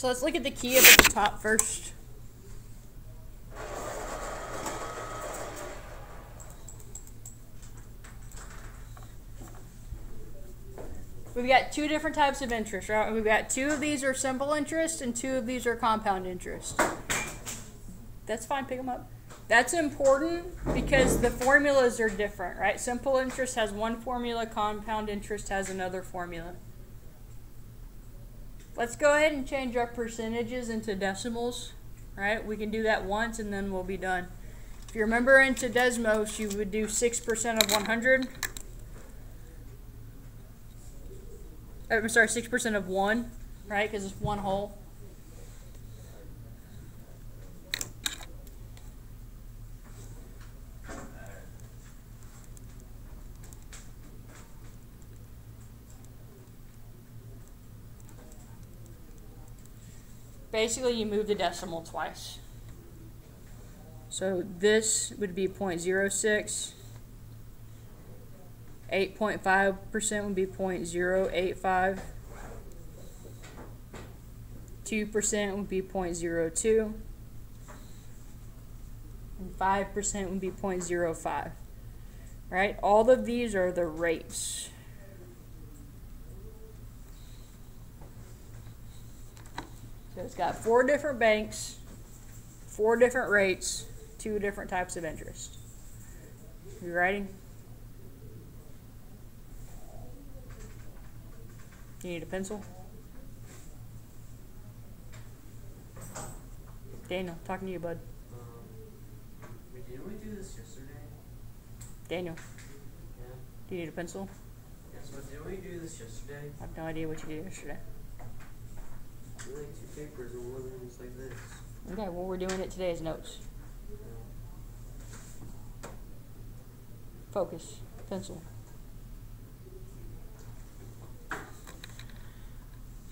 So let's look at the key up at the top first. We've got two different types of interest, right? We've got two of these are simple interest and two of these are compound interest. That's fine, pick them up. That's important because the formulas are different, right? Simple interest has one formula, compound interest has another formula. Let's go ahead and change our percentages into decimals, right? We can do that once and then we'll be done. If you remember into Desmos, you would do 6% of 100. I'm sorry, 6% of 1, right? Because it's one whole. Basically, you move the decimal twice. So this would be 0.06. 8.5% would be 0.085. 2% would be 0.02. And 5% would be 0.05. Right? All of these are the rates. So it's got 4 different banks, 4 different rates, 2 different types of interest. You writing? You need a pencil? Daniel, talking to you, bud. Didn't we do this yesterday? Daniel. Yeah. Do you need a pencil? Yes, but didn't we do this yesterday? I have no idea what you did yesterday. We like 2 papers and one of them is like this. Okay, well, we're doing it today as notes. Focus. Pencil.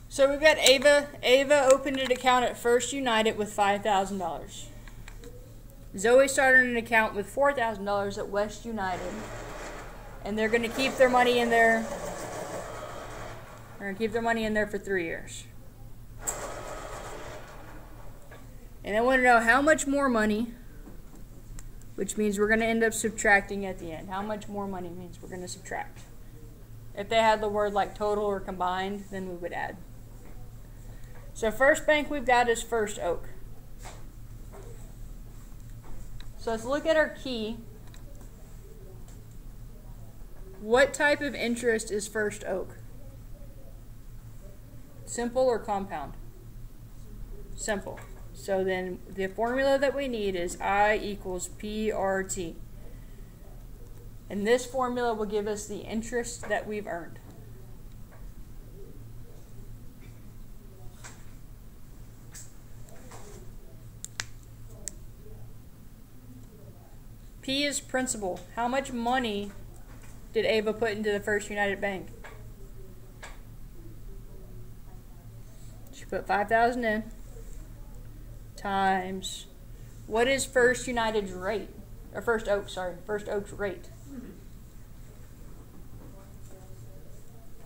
So we've got Ava. Ava opened an account at First United with $5,000. Zoe started an account with $4,000 at West United. And they're going to keep their money in there. They're going to keep their money in there for 3 years. And I want to know how much more money, which means we're going to end up subtracting at the end. How much more money means we're going to subtract. If they had the word like total or combined, then we would add. So first bank we've got is First Oak. So let's look at our key. What type of interest is First Oak? Simple or compound? Simple. So then the formula that we need is I equals PRT. And this formula will give us the interest that we've earned. P is principal. How much money did Ava put into the First United Bank? She put $5,000 in times, what is First United's rate? Or First Oak's rate?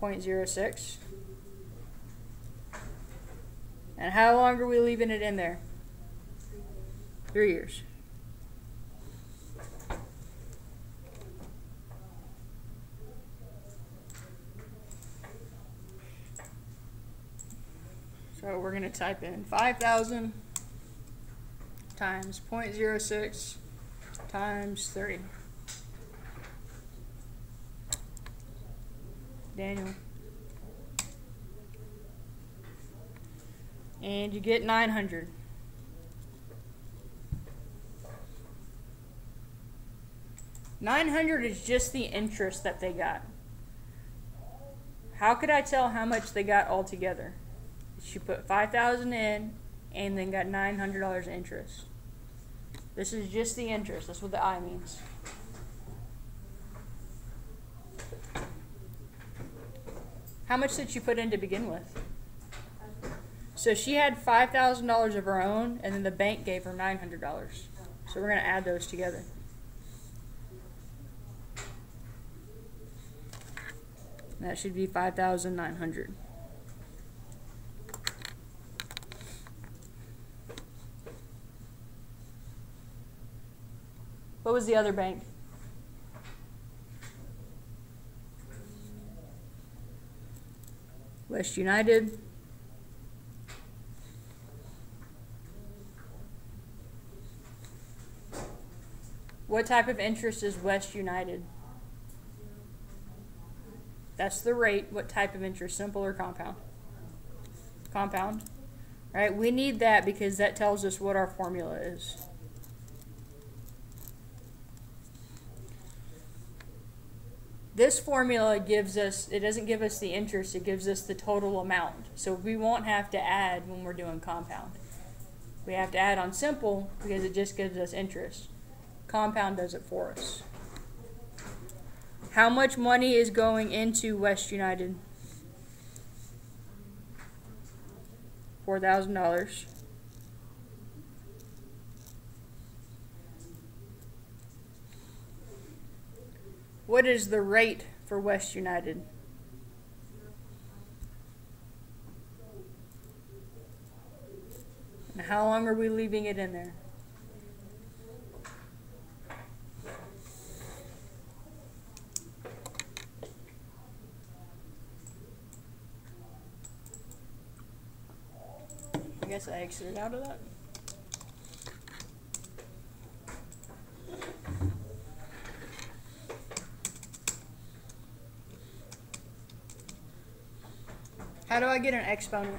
0.06. And how long are we leaving it in there? 3 years. So we're going to type in 5,000 times 0.06 times 3. Daniel. And you get 900. $900 is just the interest that they got. How could I tell how much they got altogether? She put $5,000 in and then got $900 interest. This is just the interest. That's what the I means. How much did she put in to begin with? So she had $5,000 of her own, and then the bank gave her $900. So we're going to add those together. That should be $5,900. was the other bank? West United. What type of interest is West United? That's the rate. What type of interest? Simple or compound? Compound. All right, we need that because that tells us what our formula is. This formula gives us, it doesn't give us the interest, it gives us the total amount. So we won't have to add when we're doing compound. We have to add on simple because it just gives us interest. Compound does it for us. How much money is going into West United? $4,000. What is the rate for West United? And how long are we leaving it in there? I guess I exited out of that. How do I get an exponent?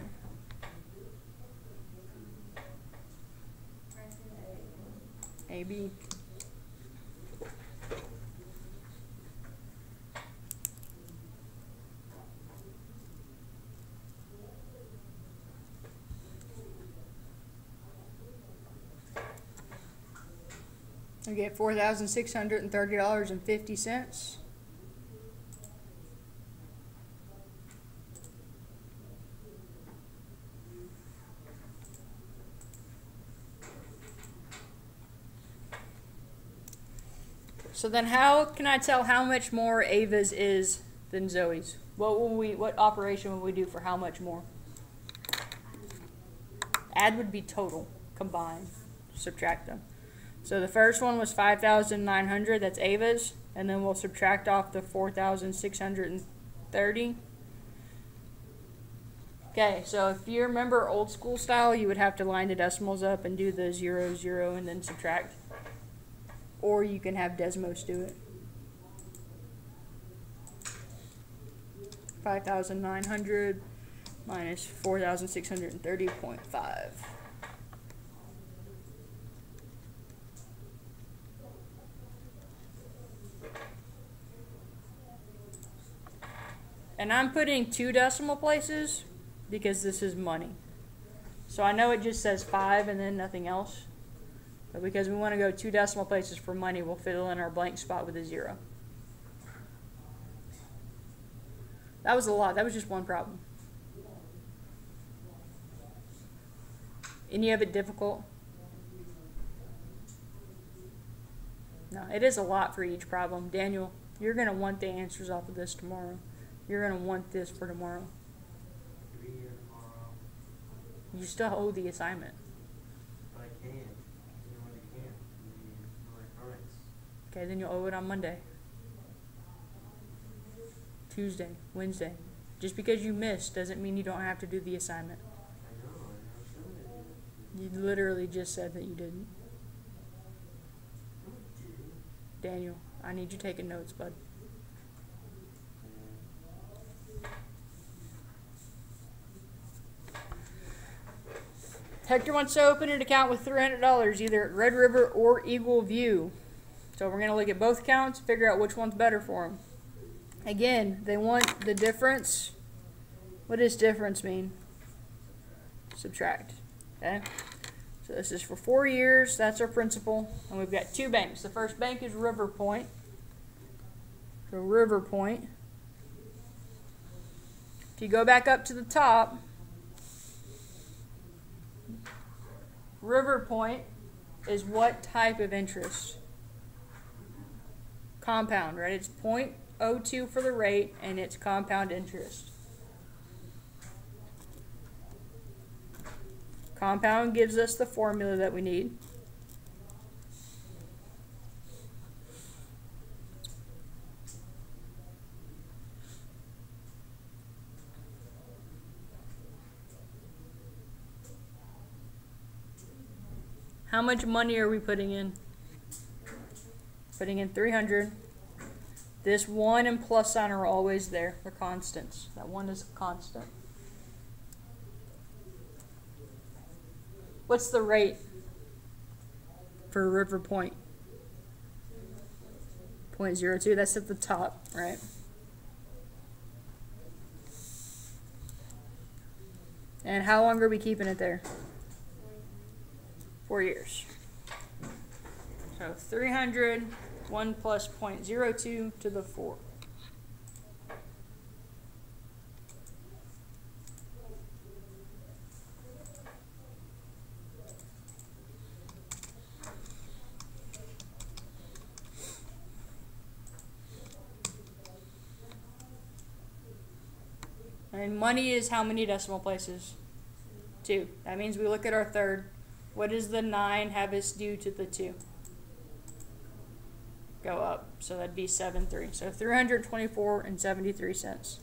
AB. I get $4,630.50. So then how can I tell how much more Ava's is than Zoe's? What operation will we do for how much more? Add would be total, combine, subtract them. So the first one was 5,900, that's Ava's, and then we'll subtract off the 4,630. Okay, so if you remember old school style, you would have to line the decimals up and do the 0, 0, and then subtract. Or you can have Desmos do it. 5,900 minus 4,630.5. And I'm putting 2 decimal places because this is money. So I know it just says 5 and then nothing else. But because we want to go 2 decimal places for money, we'll fill in our blank spot with a 0. That was a lot. That was just one problem. Any of it difficult? No, it is a lot for each problem. Daniel, you're going to want the answers off of this tomorrow. You're going to want this for tomorrow. Be here tomorrow. You still owe the assignment. But I can't. You know what I can't? Electronics. Okay, then you'll owe it on Monday, Tuesday, Wednesday. Just because you missed doesn't mean you don't have to do the assignment. I know. I never said I did. You literally just said that you didn't. No, I didn't. Daniel, I need you taking notes, bud. Hector wants to open an account with $300 either at Red River or Eagle View. So we're going to look at both accounts, figure out which one's better for them. Again, they want the difference. What does difference mean? Subtract. Okay? So this is for 4 years. That's our principal. And we've got 2 banks. The first bank is River Point. So River Point. If you go back up to the top, River Point is what type of interest? Compound, right? It's 0.02 for the rate, and it's compound interest. Compound gives us the formula that we need. How much money are we putting in? Putting in 300. This 1 and plus sign are always there. They're constants. That 1 is a constant. What's the rate for River Point? 0.02. That's at the top, right? And how long are we keeping it there? 4 years. So 300, 1 plus 0.02 to the 4. And money is how many decimal places? 2. That means we look at our third. What does the 9 have us do to the 2? Go up. So that'd be 73. So 324 and 73 cents.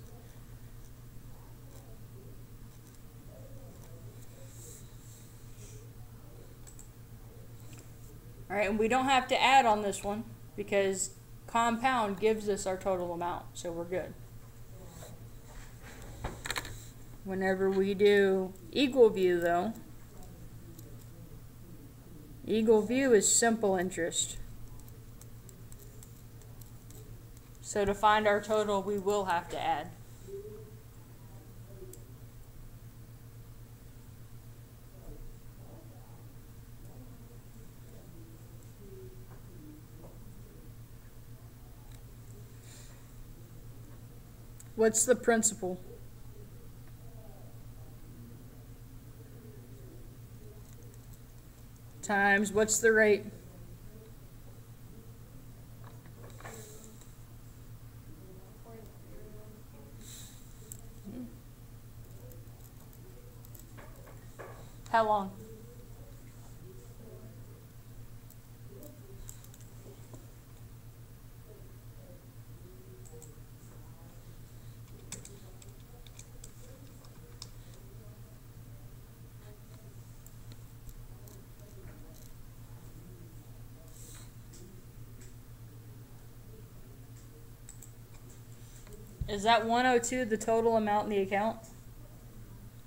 All right, and we don't have to add on this one because compound gives us our total amount, so we're good. Whenever we do equal view, though, equal view is simple interest. So to find our total, we will have to add. What's the principal? Times, what's the rate? How long? Is that 102 the total amount in the account?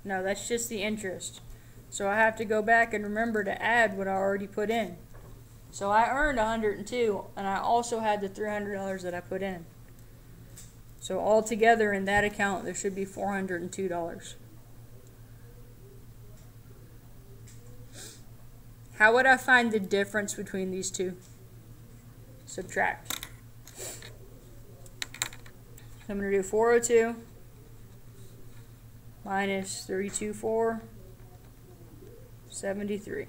No, that's just the interest. So I have to go back and remember to add what I already put in. So I earned 102, and I also had the $300 that I put in. So altogether in that account, there should be $402. How would I find the difference between these two? Subtract. So I'm going to do 402 minus 324, 73.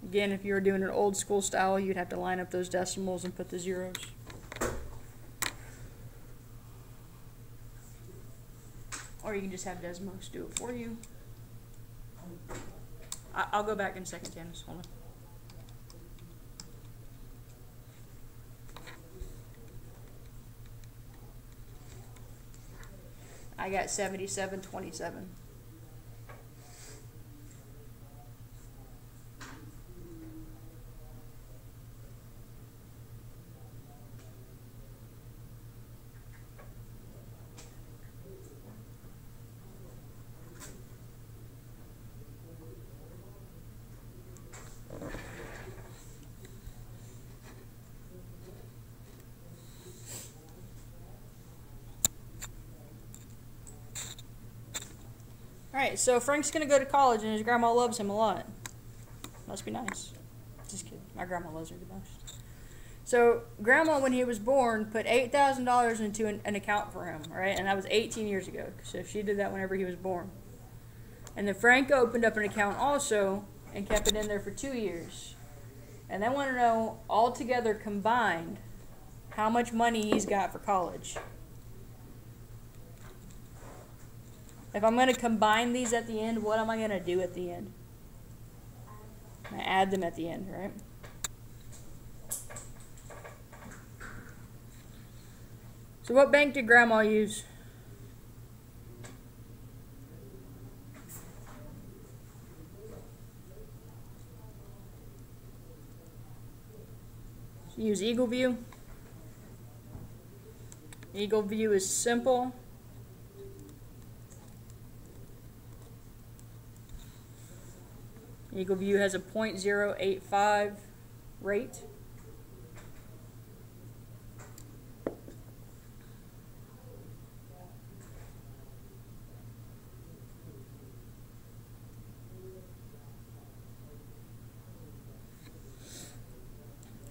Again, if you were doing an old school style, you'd have to line up those decimals and put the zeros. Or you can just have Desmos do it for you. I'll go back in a second, Janice. Hold on. I got 77.27. Alright, so Frank's going to go to college and his grandma loves him a lot. Must be nice. Just kidding. My grandma loves her the most. So, grandma, when he was born, put $8,000 into an account for him, right? And that was 18 years ago. So, she did that whenever he was born. And then Frank opened up an account also and kept it in there for 2 years. And they want to know, all together combined, how much money he's got for college. If I'm going to combine these at the end, what am I going to do at the end? I'm going to add them at the end, right? So what bank did Grandma use? use Eagle View. Eagle View is simple. Eagle View has a 0.085 rate.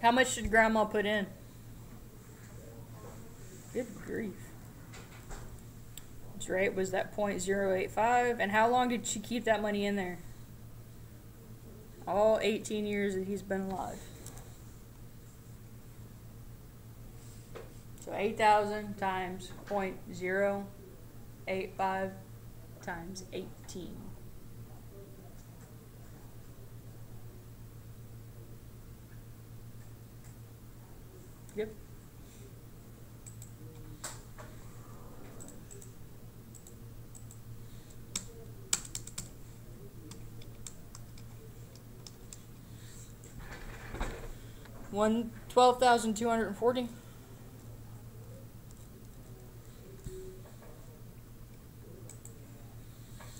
How much did Grandma put in? Good grief. Its rate was that 0.085. And how long did she keep that money in there? All 18 years that he's been alive. So 8,000 times 0.085 times 18. Yep. $12,240.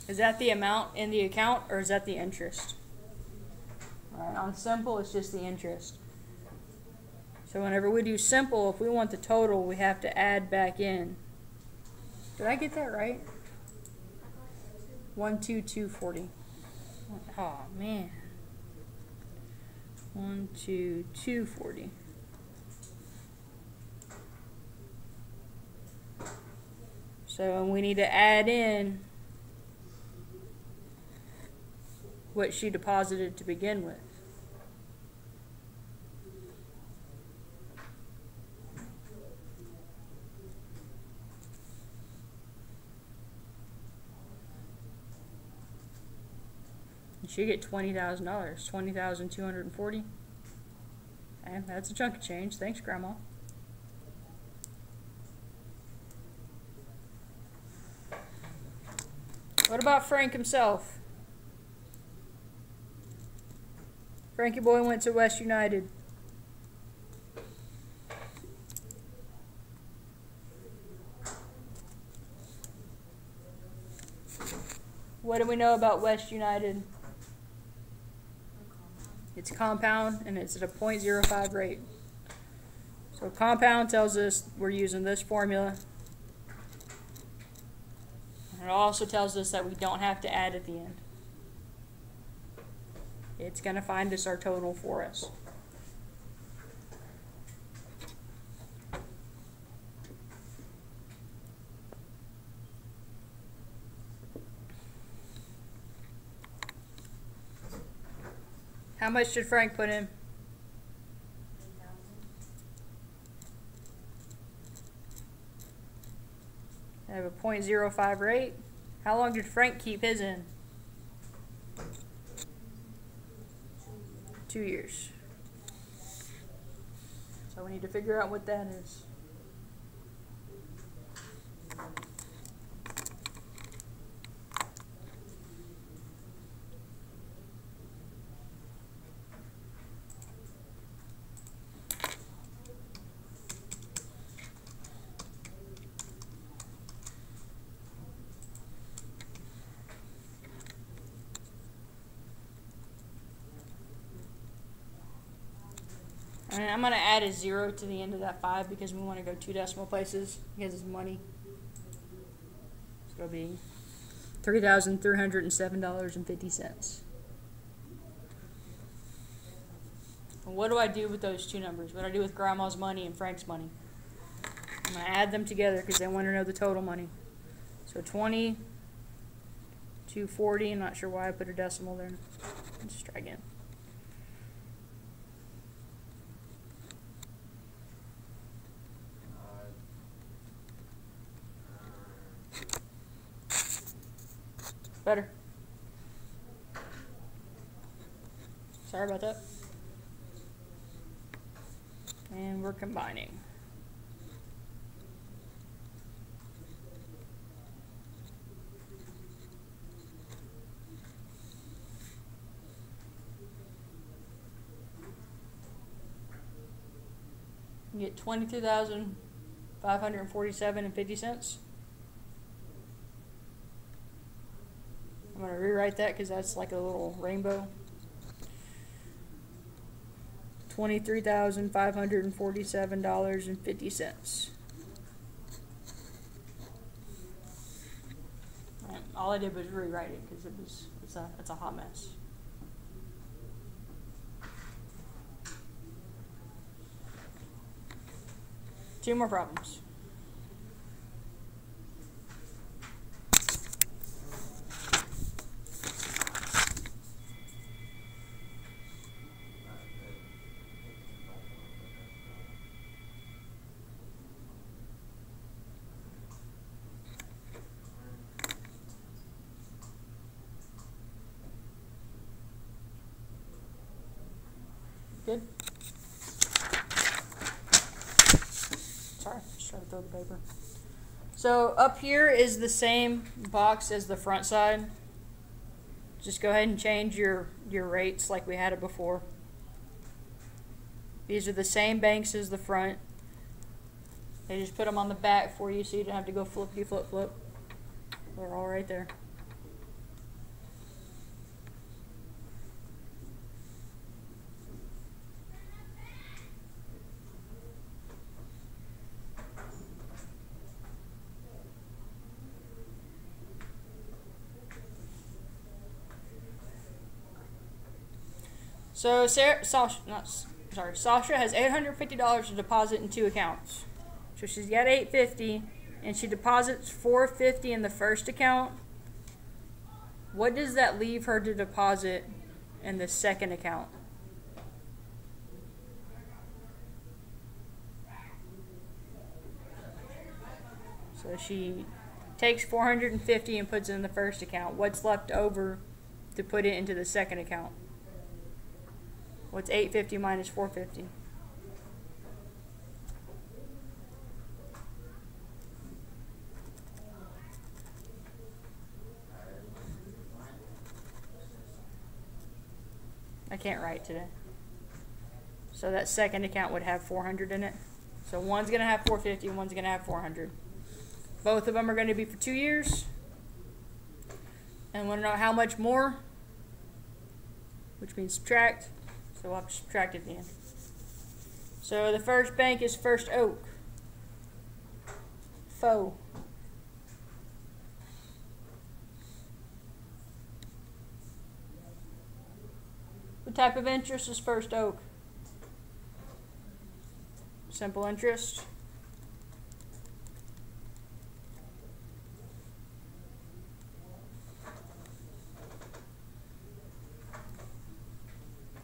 Is that the amount in the account, or is that the interest? All right, on simple, it's just the interest. So whenever we do simple, if we want the total, we have to add back in. Did I get that right? 12240. Oh man. 12240. So we need to add in what she deposited to begin with. You should get $20,000. $20,240. And that's a chunk of change. Thanks, Grandma. What about Frank himself? Frankie boy went to West United. What do we know about West United? It's compound, and it's at a 0.05 rate. So compound tells us we're using this formula. And it also tells us that we don't have to add at the end. It's going to find us our total for us. How much did Frank put in? I have a 0.05 rate. How long did Frank keep his in? 2 years. So we need to figure out what that is. And I'm going to add a 0 to the end of that 5 because we want to go 2 decimal places because it's money. So it'll be $3,307.50. What do I do with those two numbers? What do I do with Grandma's money and Frank's money? I'm going to add them together because they want to know the total money. So 20, 240. I'm not sure why I put a decimal there. Let's just try again. Better. Sorry about that. And we're combining. You get 22,547.50. I'm going to rewrite that because that's like a little rainbow. $23,547.50. All I did was rewrite it because it's a hot mess. Two more problems. Good? Sorry, just trying to throw the paper. So up here is the same box as the front side. Just go ahead and change your rates like we had it before. These are the same banks as the front. They just put them on the back for you so you don't have to go flippity flip flip. They're all right there. So Sasha has $850 to deposit in two accounts. So she's got $850, and she deposits $450 in the first account. What does that leave her to deposit in the second account? So she takes $450 and puts it in the first account. What's left over to put it into the second account? What's 850 minus 450? I can't write today. So that second account would have 400 in it. So one's going to have 450 and one's going to have 400. Both of them are going to be for 2 years. And want to know how much more? Which means subtract. So we'll have to subtract it then. So the first bank is First Oak. Faux. What type of interest is First Oak? Simple interest.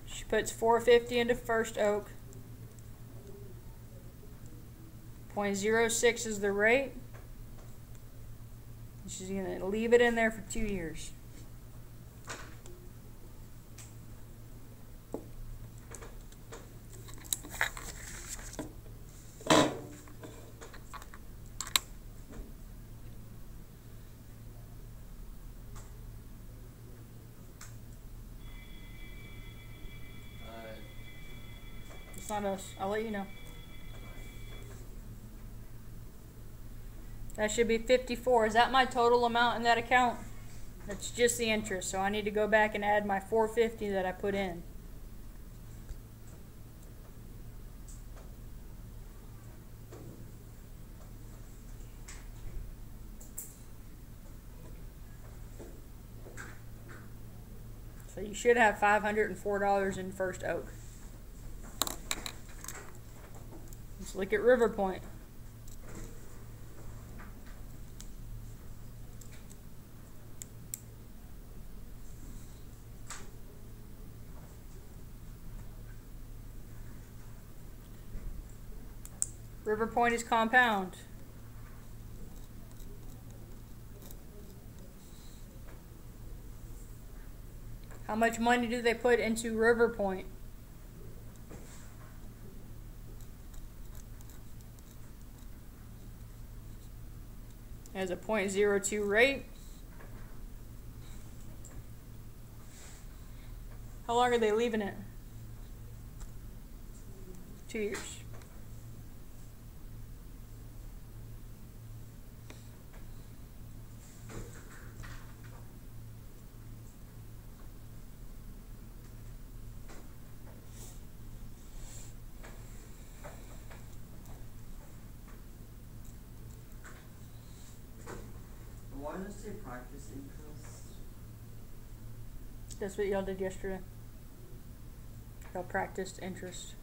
She puts $450 into First Oak. 0.06 is the rate. She's going to leave it in there for 2 years. It's not us. I'll let you know. That should be 54. Is that my total amount in that account? That's just the interest. So I need to go back and add my 450 that I put in. So you should have $504 in First Oak. Let's look at River Point. River Point is compound. How much money do they put into River Point? It has a 0.02 rate. How long are they leaving it? 2 years. say practice interest? That's what y'all did yesterday. Y'all practiced interest.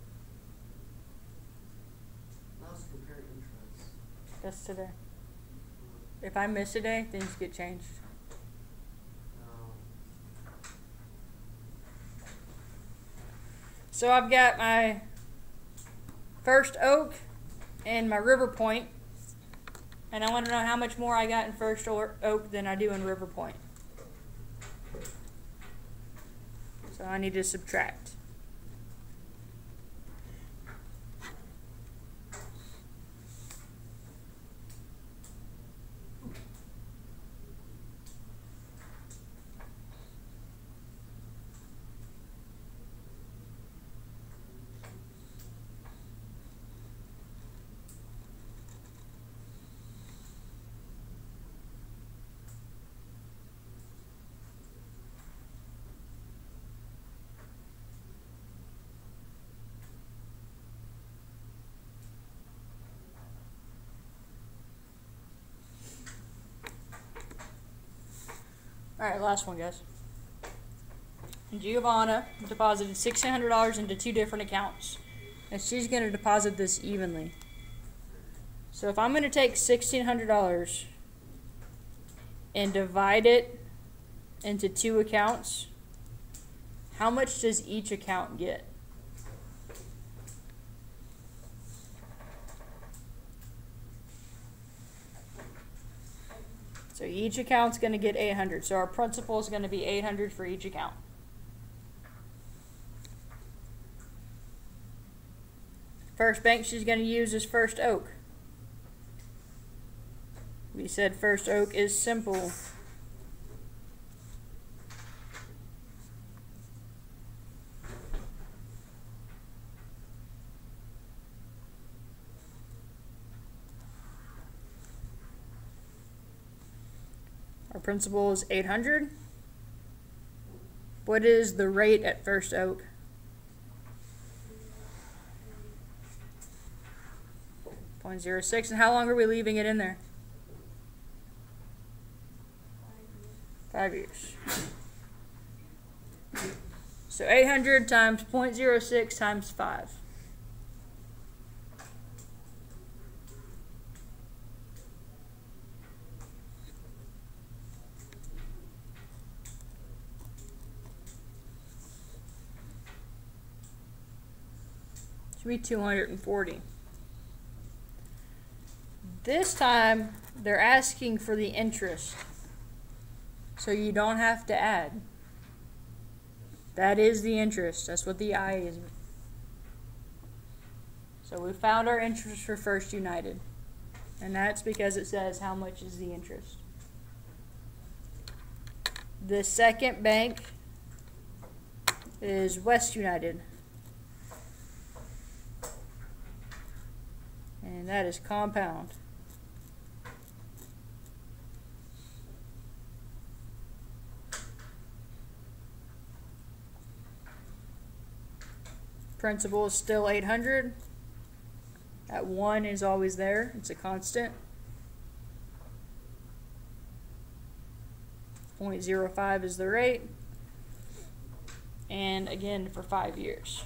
That was compare interest. That's today. If I miss a day, things get changed. So I've got my First Oak and my River Point, and I want to know how much more I got in First Oak than I do in River Point. So I need to subtract. Alright, last one, guys. Giovanna deposited $1,600 into 2 different accounts, and she's going to deposit this evenly. So if I'm going to take $1,600 and divide it into 2 accounts, how much does each account get? So each account's going to get 800. So our principal is going to be 800 for each account. First bank she's going to use is First Oak. We said First Oak is simple. Our principal is 800. What is the rate at First Oak? .06. And how long are we leaving it in there? 5 years. So 800 times .06 times 5. Should be 240. This time they're asking for the interest, so you don't have to add. That is the interest. That's what the I is. So we found our interest for First United, and that's because it says how much is the interest. The second bank is West United. And that is compound. Principal is still 800. That 1 is always there. It's a constant. 0.05 is the rate. And again for 5 years.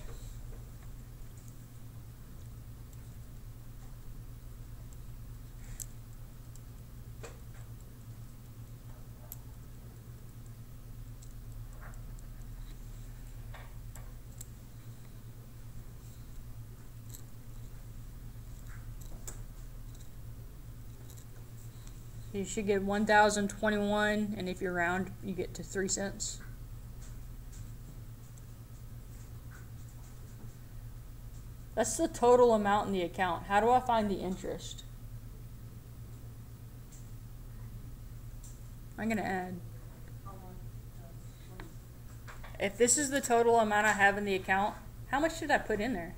You should get 1,021, and if you round, you get to 3 cents. That's the total amount in the account. How do I find the interest? I'm going to add. If this is the total amount I have in the account, how much did I put in there?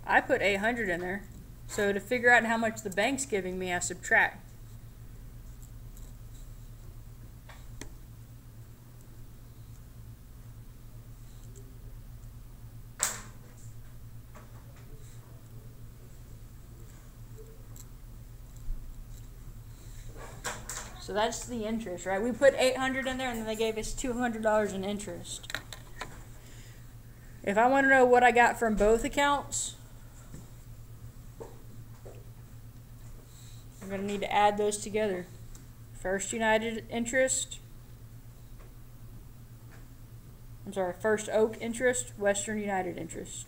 I put 800 in there. So to figure out how much the bank's giving me, I subtract. So that's the interest, right? We put $800 in there and then they gave us $200 in interest. If I want to know what I got from both accounts, I'm going to need to add those together. First United interest. First Oak interest, Western United interest.